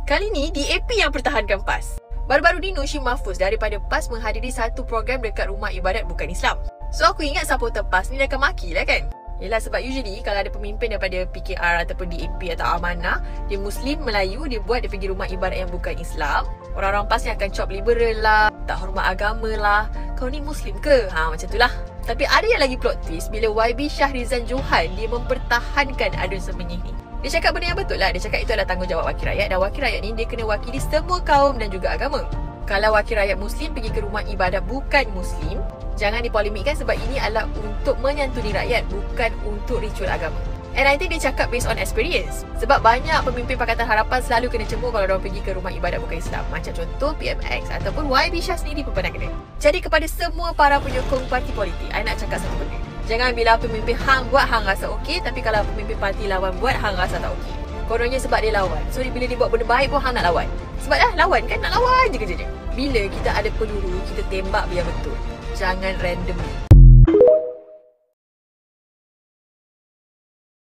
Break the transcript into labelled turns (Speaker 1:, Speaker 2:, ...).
Speaker 1: Kali ni DAP yang pertahankan PAS. Baru-baru ni Nur Mahfuz daripada PAS menghadiri satu program dekat rumah ibadat bukan Islam. So aku ingat supporter PAS ni dia akan maki lah kan. Yelah, sebab usually kalau ada pemimpin daripada PKR ataupun DAP atau Amanah, dia Muslim Melayu, dia buat dia pergi rumah ibadat yang bukan Islam, orang-orang PAS ni akan cop liberal lah, tak hormat agama lah. Kau ni Muslim ke? Macam tu lah. Tapi ada yang lagi plot twist bila YB Shahrizan Johan dia mempertahankan adun sembelih ni. Dia cakap benda yang betul lah. Dia cakap itu adalah tanggungjawab wakil rakyat, dan wakil rakyat ni dia kena wakili semua kaum dan juga agama. Kalau wakil rakyat Muslim pergi ke rumah ibadat bukan Muslim, jangan dipolemikkan sebab ini adalah untuk menyantuni rakyat, bukan untuk ritual agama. And I think dia cakap based on experience. Sebab banyak pemimpin Pakatan Harapan selalu kena cembur kalau diorang pergi ke rumah ibadat bukan Islam. Macam contoh PMX ataupun YB Shah sendiri pun pernah kena. Jadi kepada semua para penyokong parti politik, I nak cakap satu benda. Jangan bila pemimpin hang buat hang rasa okey, tapi kalau pemimpin parti lawan buat hang rasa tak okey. Kononnya sebab dia lawan. So bila dia buat benda baik pun hang nak lawan. Sebab dah lawan kan, nak lawan je kerja dia. Bila kita ada peluru, kita tembak biar betul. Jangan randomly.